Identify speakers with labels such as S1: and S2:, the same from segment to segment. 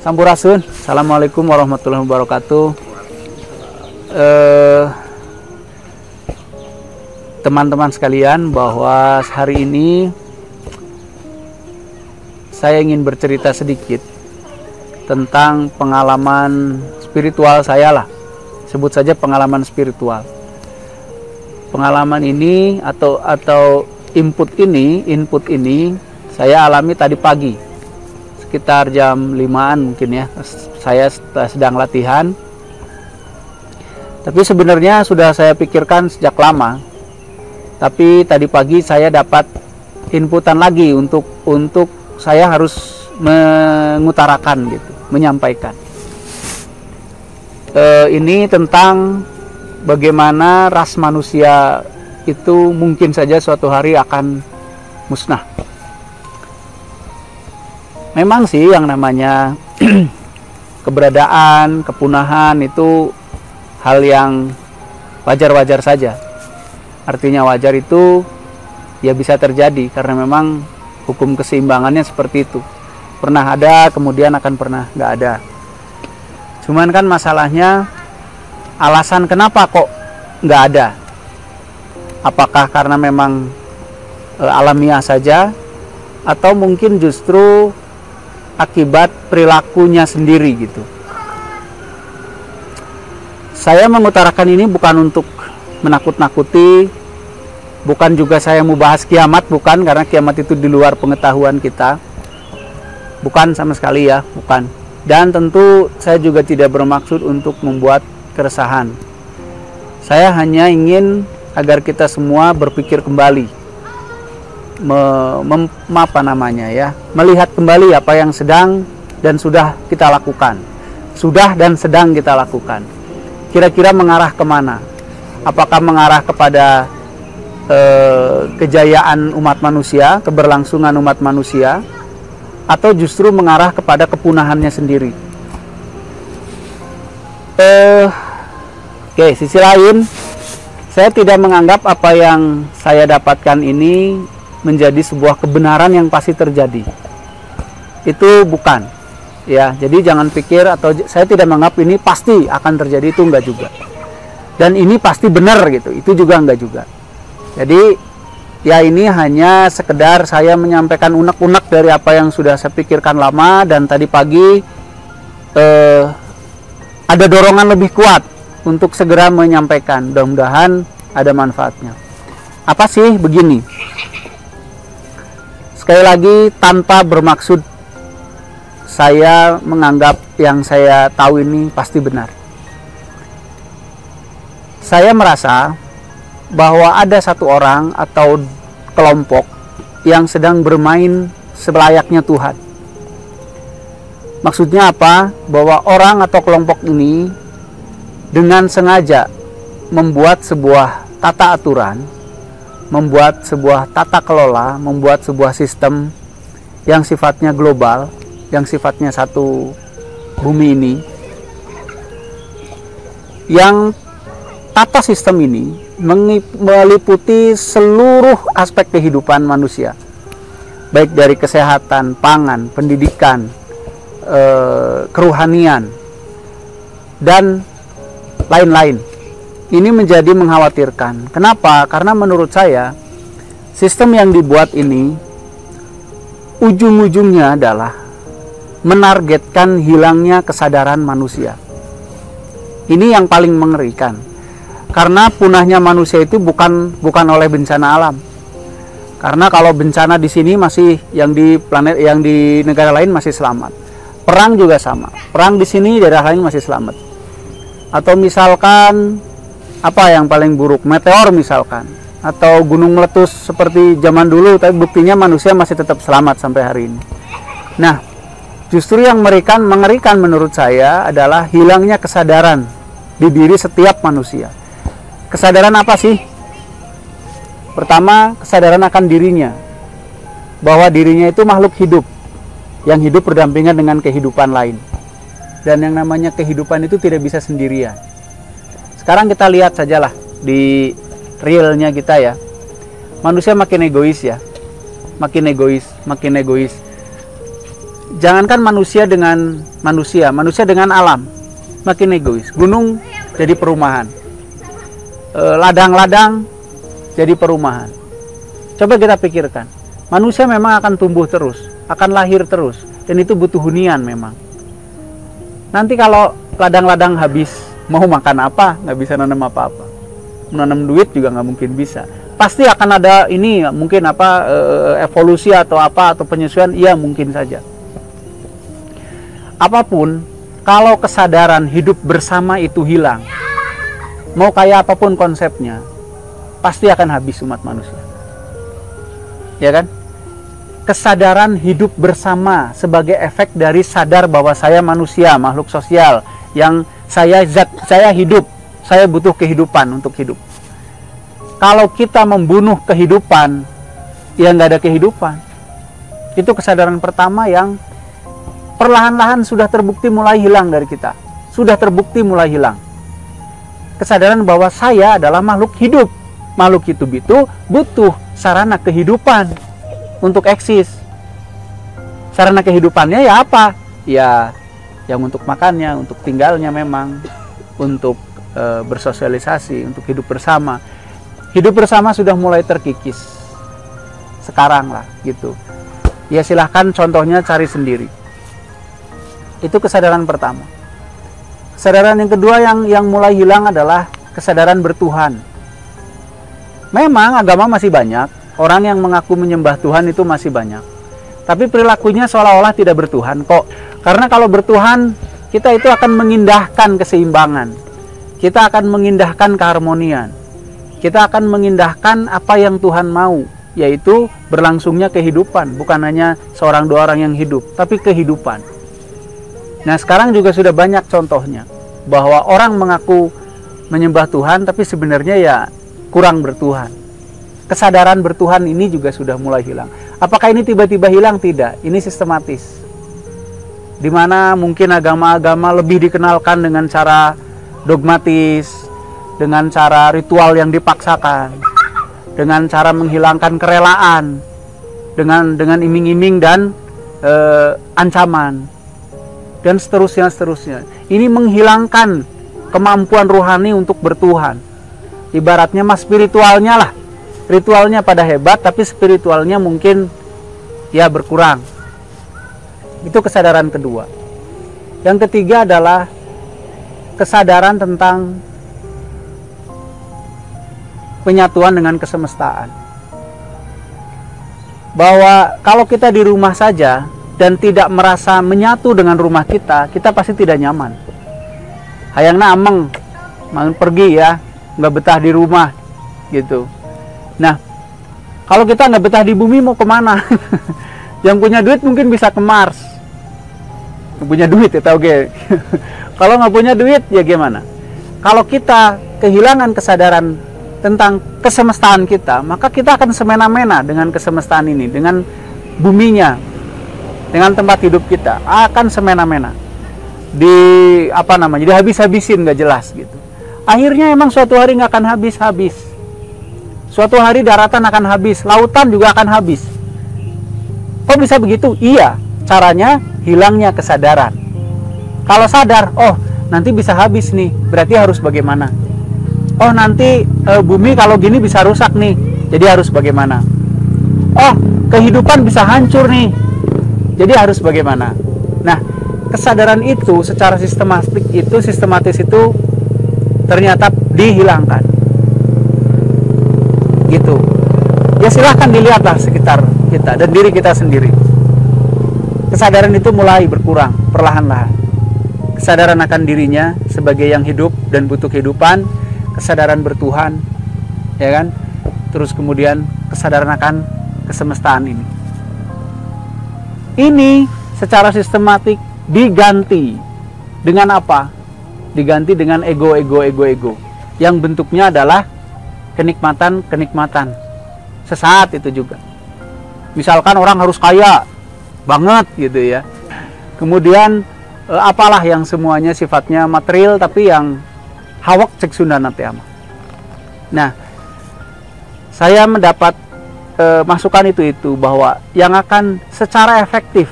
S1: Sampurasun. Assalamualaikum warahmatullahi wabarakatuh. Teman-teman sekalian, bahwa hari ini saya ingin bercerita sedikit tentang pengalaman spiritual saya lah. Sebut saja pengalaman spiritual. Pengalaman ini atau input ini saya alami tadi pagi. Sekitar jam 5-an mungkin ya. Saya sedang latihan. Tapi sebenarnya sudah saya pikirkan sejak lama. Tapi tadi pagi saya dapat inputan lagi untuk saya harus mengutarakan gitu, menyampaikan. Ini tentang bagaimana ras manusia itu mungkin saja suatu hari akan musnah. Memang sih yang namanya keberadaan, kepunahan itu hal yang wajar-wajar saja. Artinya wajar itu ya bisa terjadi karena memang hukum keseimbangannya seperti itu. Pernah ada, kemudian akan pernah nggak ada. Cuman kan masalahnya alasan kenapa kok nggak ada. Apakah karena memang alamiah saja, atau mungkin justru akibat perilakunya sendiri gitu. Saya mengutarakan ini bukan untuk menakut-nakuti, bukan juga saya mau bahas kiamat, bukan, karena kiamat itu di luar pengetahuan kita. Bukan sama sekali ya, bukan. Dan tentu saya juga tidak bermaksud untuk membuat keresahan. Saya hanya ingin agar kita semua berpikir kembali, melihat kembali apa yang sedang dan sudah kita lakukan. Sudah dan sedang kita lakukan. Kira-kira mengarah kemana? Apakah mengarah kepada kejayaan umat manusia, keberlangsungan umat manusia, atau justru mengarah kepada kepunahannya sendiri? Oke, sisi lain, saya tidak menganggap apa yang saya dapatkan ini menjadi sebuah kebenaran yang pasti terjadi. Itu bukan. Ya, jadi jangan pikir, atau saya tidak menganggap ini pasti akan terjadi, itu enggak juga. Dan ini pasti benar gitu, itu juga enggak juga. Jadi ya ini hanya sekedar saya menyampaikan unek-unek dari apa yang sudah saya pikirkan lama, dan tadi pagi ada dorongan lebih kuat untuk segera menyampaikan. Mudah-mudahan ada manfaatnya. Apa sih begini? Sekali lagi, tanpa bermaksud saya menganggap yang saya tahu ini pasti benar. Saya merasa bahwa ada satu orang atau kelompok yang sedang bermain selayaknya Tuhan. Maksudnya apa? Bahwa orang atau kelompok ini dengan sengaja membuat sebuah tata aturan, membuat sebuah tata kelola, membuat sebuah sistem yang sifatnya global, yang sifatnya satu bumi ini, yang tata sistem ini meliputi seluruh aspek kehidupan manusia, baik dari kesehatan, pangan, pendidikan, kerohanian, dan lain-lain. Ini menjadi mengkhawatirkan. Kenapa? Karena menurut saya sistem yang dibuat ini ujung-ujungnya adalah menargetkan hilangnya kesadaran manusia. Ini yang paling mengerikan. Karena punahnya manusia itu bukan oleh bencana alam. Karena kalau bencana di sini masih, yang di negara lain masih selamat. Perang juga sama. Perang di sini, daerah lain masih selamat. Atau misalkan apa yang paling buruk, meteor misalkan, atau gunung meletus seperti zaman dulu, tapi buktinya manusia masih tetap selamat sampai hari ini. Nah, justru yang mengerikan menurut saya adalah hilangnya kesadaran di diri setiap manusia. Kesadaran apa sih? Pertama, kesadaran akan dirinya, bahwa dirinya itu makhluk hidup yang hidup berdampingan dengan kehidupan lain. Dan yang namanya kehidupan itu tidak bisa sendirian. Sekarang kita lihat sajalah di realnya kita ya. Manusia makin egois ya. Makin egois. jangankan manusia dengan manusia, manusia dengan alam makin egois. Gunung jadi perumahan, ladang-ladang jadi perumahan. Coba kita pikirkan, manusia memang akan tumbuh terus, akan lahir terus, dan itu butuh hunian memang. Nanti kalau ladang-ladang habis, mau makan apa? Nggak bisa nanam apa-apa. Menanam duit juga nggak mungkin bisa. Pasti akan ada ini mungkin apa evolusi atau apa atau penyesuaian, iya mungkin saja. Apapun, kalau kesadaran hidup bersama itu hilang, mau kayak apapun konsepnya, pasti akan habis umat manusia. Ya kan? Kesadaran hidup bersama sebagai efek dari sadar bahwa saya manusia, makhluk sosial, yang saya hidup, saya butuh kehidupan untuk hidup. Kalau kita membunuh kehidupan, ya nggak ada kehidupan. Itu kesadaran pertama yang perlahan-lahan sudah terbukti mulai hilang dari kita. Sudah terbukti mulai hilang. Kesadaran bahwa saya adalah makhluk hidup. Makhluk hidup itu butuh sarana kehidupan untuk eksis. Sarana kehidupannya ya apa? Ya yang untuk makannya, untuk tinggalnya memang, untuk bersosialisasi, untuk hidup bersama. Hidup bersama sudah mulai terkikis sekarang lah gitu. Ya silahkan contohnya cari sendiri. Itu kesadaran pertama. Kesadaran yang kedua yang mulai hilang adalah kesadaran bertuhan. Memang agama masih banyak, orang yang mengaku menyembah Tuhan itu masih banyak. Tapi perilakunya seolah-olah tidak bertuhan kok. Karena kalau bertuhan, kita itu akan mengindahkan keseimbangan. Kita akan mengindahkan keharmonian. Kita akan mengindahkan apa yang Tuhan mau, yaitu berlangsungnya kehidupan. Bukan hanya seorang dua orang yang hidup, tapi kehidupan. Nah sekarang juga sudah banyak contohnya, bahwa orang mengaku menyembah Tuhan, tapi sebenarnya ya kurang bertuhan. Kesadaran bertuhan ini juga sudah mulai hilang. Apakah ini tiba-tiba hilang? Tidak, ini sistematis. Dimana mungkin agama-agama lebih dikenalkan dengan cara dogmatis, dengan cara ritual yang dipaksakan, dengan cara menghilangkan kerelaan, dengan iming-iming dan ancaman, dan seterusnya. Ini menghilangkan kemampuan rohani untuk bertuhan. Ibaratnya mas spiritualnya lah, ritualnya pada hebat, tapi spiritualnya mungkin ya berkurang. Itu kesadaran kedua. Yang ketiga adalah kesadaran tentang penyatuan dengan kesemestaan. Bahwa kalau kita di rumah saja dan tidak merasa menyatu dengan rumah kita, kita pasti tidak nyaman. Hayangna ameng, mau pergi ya, nggak betah di rumah, gitu. Nah, kalau kita nggak betah di bumi mau kemana? Yang punya duit mungkin bisa ke Mars. Yang punya duit ya tahu ge. Kalau nggak punya duit ya gimana? Kalau kita kehilangan kesadaran tentang kesemestaan kita, maka kita akan semena-mena dengan kesemestaan ini, dengan buminya, dengan tempat hidup kita, akan semena-mena. Dihabis-habisin nggak jelas gitu. Akhirnya emang suatu hari nggak akan habis. Suatu hari daratan akan habis, lautan juga akan habis. Kok bisa begitu? Iya, caranya hilangnya kesadaran. Kalau sadar, oh nanti bisa habis nih, berarti harus bagaimana? Oh nanti bumi kalau gini bisa rusak nih, jadi harus bagaimana? Oh kehidupan bisa hancur nih, jadi harus bagaimana? Nah kesadaran itu secara sistematis itu ternyata dihilangkan, gitu. Ya silahkan dilihatlah sekitar kita dan diri kita sendiri. Kesadaran itu mulai berkurang perlahan-lahan. Kesadaran akan dirinya sebagai yang hidup dan butuh kehidupan. Kesadaran bertuhan, ya kan? Terus kemudian kesadaran akan kesemestaan ini. Ini secara sistematik diganti dengan apa? Diganti dengan ego. Yang bentuknya adalah kenikmatan. Sesaat itu juga. Misalkan orang harus kaya banget gitu ya. Kemudian apalah yang semuanya sifatnya material tapi yang hawak cek Sundana teh mah. Nah, saya mendapat masukan itu bahwa yang akan secara efektif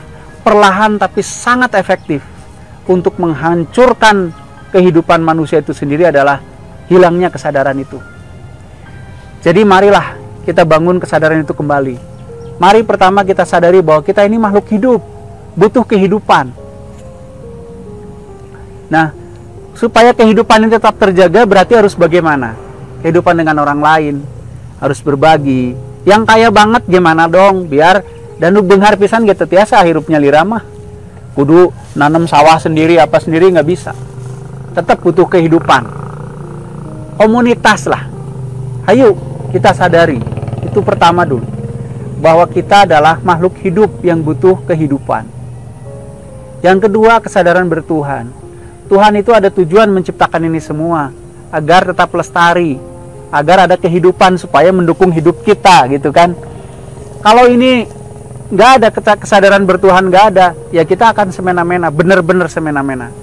S1: perlahan tapi sangat efektif untuk menghancurkan kehidupan manusia itu sendiri adalah hilangnya kesadaran itu. Jadi marilah kita bangun kesadaran itu kembali. Mari pertama kita sadari bahwa kita ini makhluk hidup, butuh kehidupan. Nah, supaya kehidupan ini tetap terjaga berarti harus bagaimana? Kehidupan dengan orang lain, harus berbagi. Yang kaya banget gimana dong? Biar danuk benghar pisan gitu tiasa hirupnya liramah. Kudu nanam sawah sendiri apa sendiri nggak bisa. Tetap butuh kehidupan. Komunitas lah. Ayo kita sadari, itu pertama dulu, bahwa kita adalah makhluk hidup yang butuh kehidupan. Yang kedua, kesadaran bertuhan. Tuhan itu ada tujuan menciptakan ini semua agar tetap lestari, agar ada kehidupan supaya mendukung hidup kita, gitu kan. Kalau ini nggak ada kesadaran bertuhan, nggak ada, ya kita akan semena-mena, benar-benar semena-mena.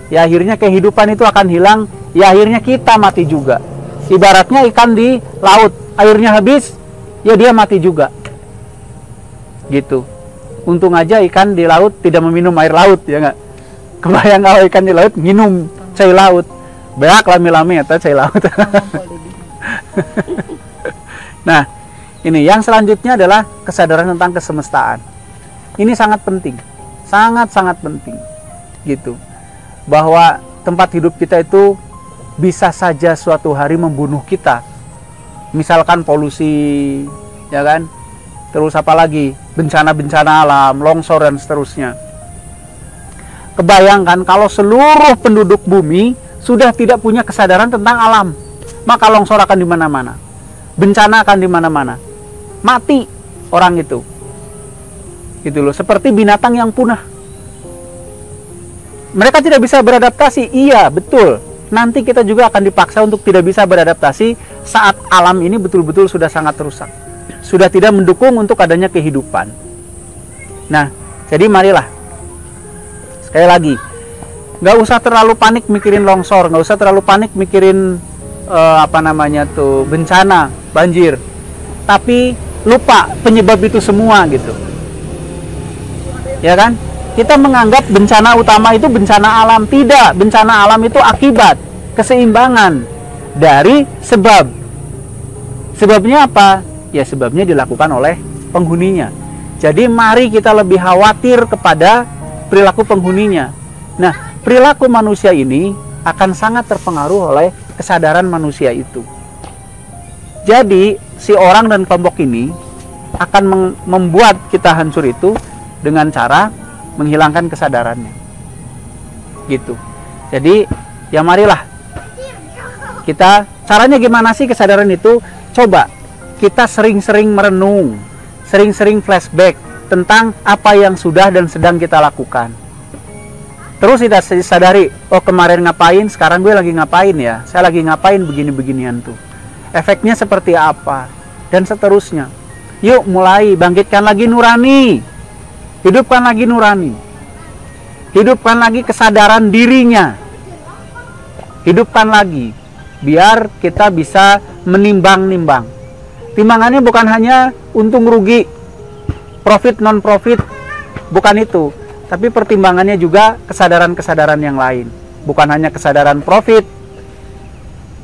S1: Ya akhirnya kehidupan itu akan hilang, ya akhirnya kita mati juga. Ibaratnya ikan di laut, airnya habis, ya dia mati juga. Gitu. Untung aja ikan di laut tidak meminum air laut, ya nggak? Kebayang kalau ikan di laut minum cai laut, beak lami-lami atau cai laut. Nah, ini yang selanjutnya adalah kesadaran tentang kesemestaan. Ini sangat penting, sangat-sangat penting, gitu. Bahwa tempat hidup kita itu bisa saja suatu hari membunuh kita. Misalkan polusi, ya kan? Terus apa lagi? Bencana-bencana alam, longsor dan seterusnya. Kebayangkan kalau seluruh penduduk bumi sudah tidak punya kesadaran tentang alam, maka longsor akan di mana-mana. Bencana akan di mana-mana. Mati orang itu. Gitu loh, seperti binatang yang punah. Mereka tidak bisa beradaptasi. Iya, betul. Nanti kita juga akan dipaksa untuk tidak bisa beradaptasi saat alam ini betul-betul sudah sangat rusak. Sudah tidak mendukung untuk adanya kehidupan. Nah, jadi marilah. Sekali lagi, nggak usah terlalu panik mikirin longsor, nggak usah terlalu panik mikirin bencana, banjir. Tapi lupa penyebab itu semua gitu. Ya kan? Kita menganggap bencana utama itu bencana alam. Tidak, bencana alam itu akibat, keseimbangan dari sebab. Sebabnya apa? Ya sebabnya dilakukan oleh penghuninya. Jadi mari kita lebih khawatir kepada perilaku penghuninya. Nah, perilaku manusia ini akan sangat terpengaruh oleh kesadaran manusia itu. Jadi si orang dan kelompok ini akan membuat kita hancur itu dengan cara menghilangkan kesadarannya, gitu. Jadi ya marilah kita, caranya gimana sih kesadaran itu? Coba kita sering-sering merenung, sering-sering flashback tentang apa yang sudah dan sedang kita lakukan. Terus kita sadari, oh kemarin ngapain, sekarang gue lagi ngapain ya, saya lagi ngapain begini-beginian tuh, efeknya seperti apa, dan seterusnya. Yuk mulai bangkitkan lagi nurani. Hidupkan lagi nurani. Hidupkan lagi kesadaran dirinya. Hidupkan lagi. Biar kita bisa menimbang-nimbang. Timbangannya bukan hanya untung rugi, profit non profit, bukan itu. Tapi pertimbangannya juga kesadaran-kesadaran yang lain. Bukan hanya kesadaran profit,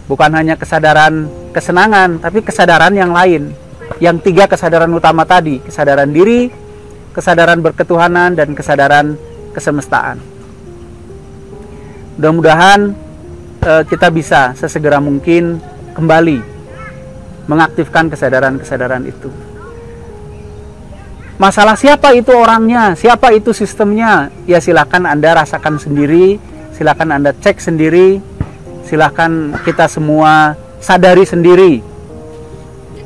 S1: bukan hanya kesadaran kesenangan, tapi kesadaran yang lain. Yang tiga kesadaran utama tadi, kesadaran diri, kesadaran berketuhanan, dan kesadaran kesemestaan. Mudah-mudahan kita bisa sesegera mungkin kembali mengaktifkan kesadaran-kesadaran itu. Masalah siapa itu orangnya, siapa itu sistemnya, ya silakan Anda rasakan sendiri, silakan Anda cek sendiri, silakan kita semua sadari sendiri.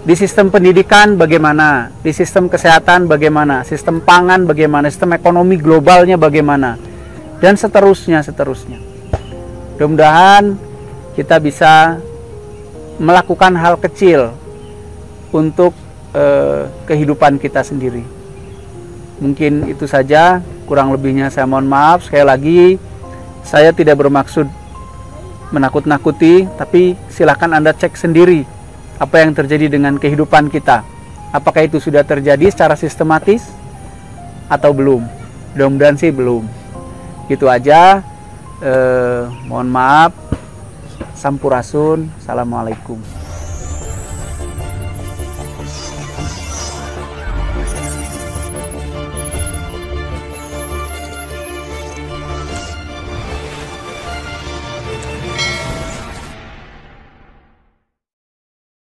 S1: Di sistem pendidikan bagaimana, di sistem kesehatan bagaimana, sistem pangan bagaimana, sistem ekonomi globalnya bagaimana, dan seterusnya. Mudah-mudahan kita bisa melakukan hal kecil untuk kehidupan kita sendiri. Mungkin itu saja, kurang lebihnya saya mohon maaf. Sekali lagi, saya tidak bermaksud menakut-nakuti, tapi silakan Anda cek sendiri apa yang terjadi dengan kehidupan kita. Apakah itu sudah terjadi secara sistematis atau belum? Mudah-mudahan sih belum. Gitu aja. Mohon maaf. Sampurasun. Assalamualaikum.